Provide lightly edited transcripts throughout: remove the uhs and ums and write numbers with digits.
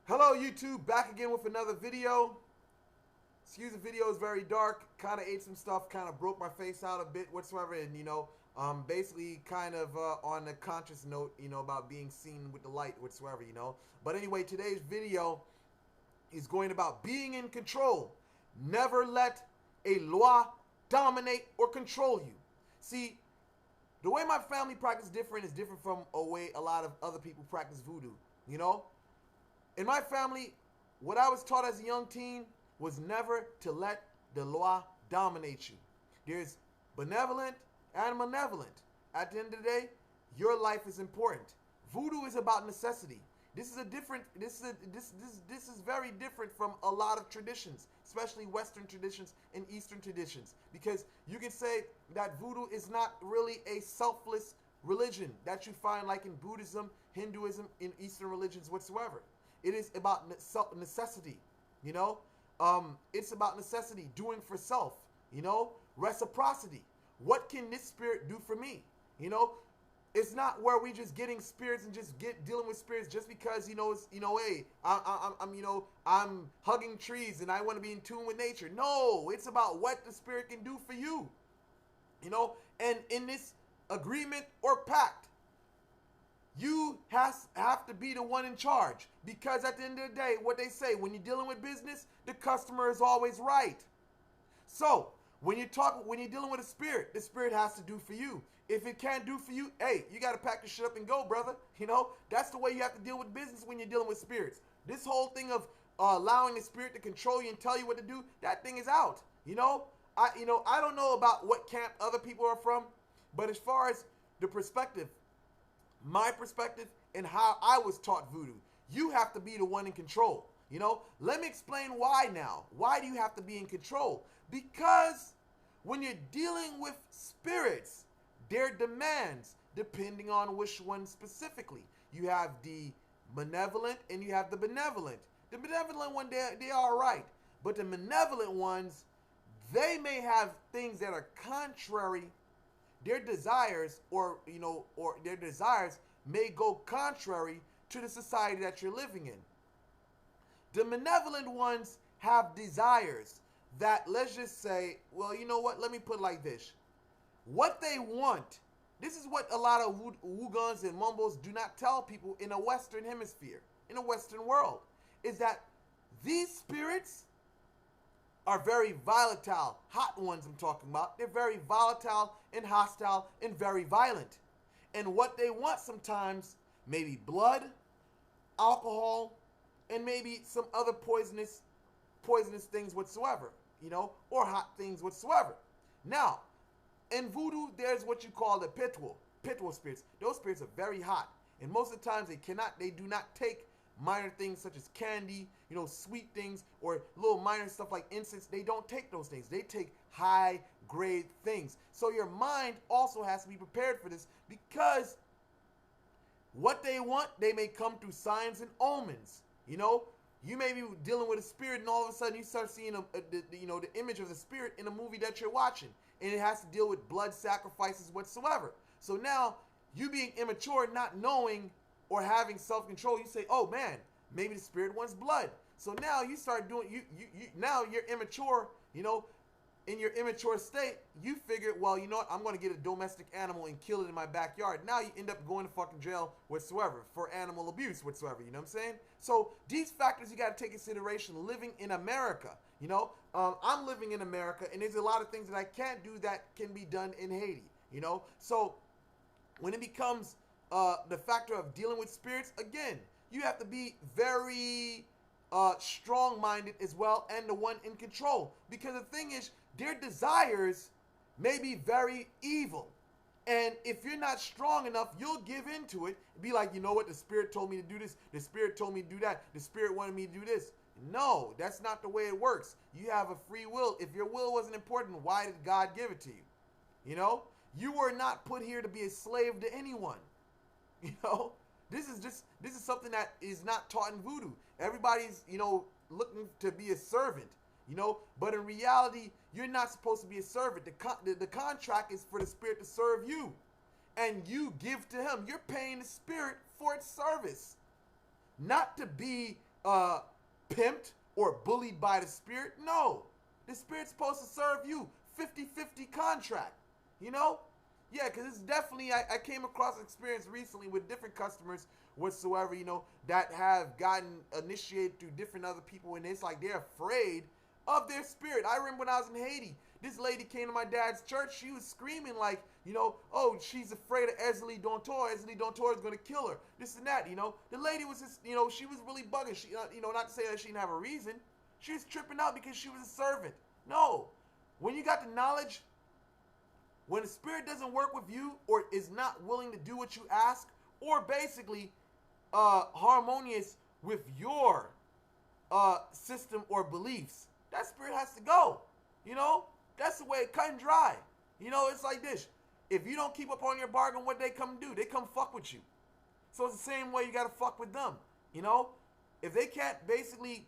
Hello YouTube, back again with another video. Excuse the video is very dark, kind of ate some stuff, kind of broke my face out a bit whatsoever, and basically kind of on a conscious note, about being seen with the light whatsoever, But anyway, today's video is going about being in control. Never let a law dominate or control you. See, the way my family practice is different from a way a lot of other people practice voodoo, In my family, what I was taught as a young teen was never to let the law dominate you. There's benevolent and malevolent. At the end of the day, your life is important. Voodoo is about necessity. This is very different from a lot of traditions, especially Western traditions and Eastern traditions, because you can say that voodoo is not really a selfless religion that you find like in Buddhism, Hinduism, in Eastern religions whatsoever. It is about necessity, it's about necessity, doing for self, reciprocity. What can this spirit do for me? It's not where we just getting spirits and just dealing with spirits just because, hey, I'm hugging trees and I want to be in tune with nature. No, it's about what the spirit can do for you, and in this agreement or pact, you have to be the one in charge, because at the end of the day, what they say, when you're dealing with business, the customer is always right. So when you're dealing with a spirit, the spirit has to do for you. If it can't do for you, hey, you got to pack your shit up and go, brother. That's the way you have to deal with business when you're dealing with spirits. This whole thing of allowing the spirit to control you and tell you what to do, that thing is out. I don't know about what camp other people are from, but as far as the perspective, my perspective and how I was taught voodoo, you have to be the one in control. Let me explain why now. Why do you have to be in control? Because when you're dealing with spirits, their demands, depending on which one specifically. You have the malevolent and you have the benevolent. The benevolent one, they are right. But the malevolent ones, they may have things that are contrary. Their desires or their desires may go contrary to the society that you're living in. The malevolent ones have desires that, let's just say, well, you know what? Let me put it like this. What they want, this is what a lot of Wugans and Mumbos do not tell people in a Western hemisphere, in a Western world, is that these spirits are very volatile, hot ones I'm talking about. They're very volatile and hostile and very violent. And what they want sometimes, maybe blood, alcohol, and maybe some other poisonous things whatsoever, or hot things whatsoever. Now, in voodoo, there's what you call the pitual spirits. Those spirits are very hot. And most of the times they do not take minor things such as candy, sweet things, or little minor stuff like incense. They don't take those things. They take high grade things. So your mind also has to be prepared for this, because what they want, they may come through signs and omens. You may be dealing with a spirit and all of a sudden you start seeing the image of the spirit in a movie that you're watching, and it has to deal with blood sacrifices whatsoever. So now, you being immature, not knowing or having self-control, you say, oh man, maybe the spirit wants blood. So now you start doing, now you're immature, in your immature state, you figure, well, you know what, I'm going to get a domestic animal and kill it in my backyard. Now you end up going to fucking jail whatsoever for animal abuse whatsoever, you know what I'm saying? So these factors you got to take into consideration living in America, I'm living in America, and there's a lot of things that I can't do that can be done in Haiti, So when it becomes the factor of dealing with spirits, again, you have to be very strong-minded as well, and the one in control, because the thing is, their desires may be very evil, and if you're not strong enough, you'll give into it. Be like, you know what, the spirit told me to do this, the spirit told me to do that, the spirit wanted me to do this. No, that's not the way it works. You have a free will. If your will wasn't important, why did God give it to you? You were not put here to be a slave to anyone. This is something that is not taught in voodoo. Everybody's, looking to be a servant, but in reality, you're not supposed to be a servant. The contract is for the spirit to serve you, and you give to him. You're paying the spirit for its service, not to be pimped or bullied by the spirit. No. The spirit's supposed to serve you. 50-50 contract. You know? Yeah, because it's definitely, I came across an experience recently with different customers whatsoever, you know, that have gotten initiated through different other people, and it's like they're afraid of their spirit. I remember when I was in Haiti, this lady came to my dad's church. She was screaming like, you know, oh, she's afraid of Esley Dontor. Esley Dontor is going to kill her. This and that, you know. The lady was just, you know, she was really bugging. She, you know, not to say that she didn't have a reason. She was tripping out because she was a servant. No. When you got the knowledge, when the spirit doesn't work with you or is not willing to do what you ask, or basically harmonious with your system or beliefs, that spirit has to go. You know, that's the way it cut and dry. You know, it's like this. If you don't keep up on your bargain, what they come do? They come fuck with you. So it's the same way you got to fuck with them. You know, if they can't basically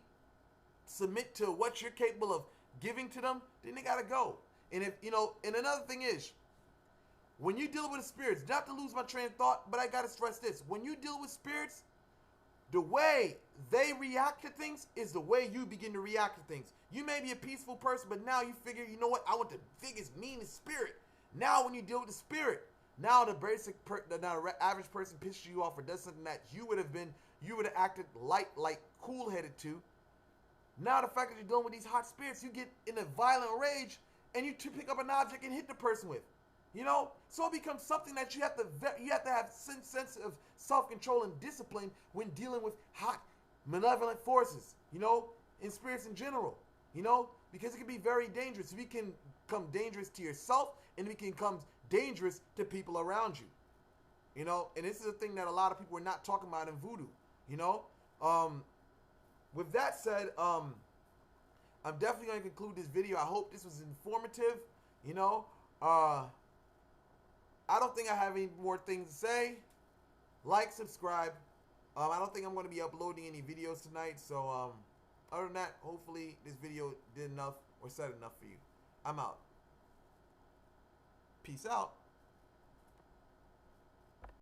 submit to what you're capable of giving to them, then they got to go. And if, you know, and another thing is, when you deal with the spirits, not to lose my train of thought, but I got to stress this. When you deal with spirits, the way they react to things is the way you begin to react to things. You may be a peaceful person, but now you figure, you know what? I want the biggest, meanest spirit. Now when you deal with the spirit, now the average person pisses you off or does something that you would have acted like cool-headed to. Now the fact that you're dealing with these hot spirits, you get in a violent rage and you pick up an object and hit the person with. You know, so it becomes something that you have to have sense of self-control and discipline when dealing with hot, malevolent forces, you know, and spirits in general, you know, because it can be very dangerous. It can become dangerous to yourself, and it can become dangerous to people around you, you know, and this is a thing that a lot of people are not talking about in voodoo, you know. With that said, I'm definitely going to conclude this video. I hope this was informative, you know. I don't think I have any more things to say. Like, subscribe. I don't think I'm going to be uploading any videos tonight. So, other than that, hopefully this video did enough or said enough for you. I'm out. Peace out.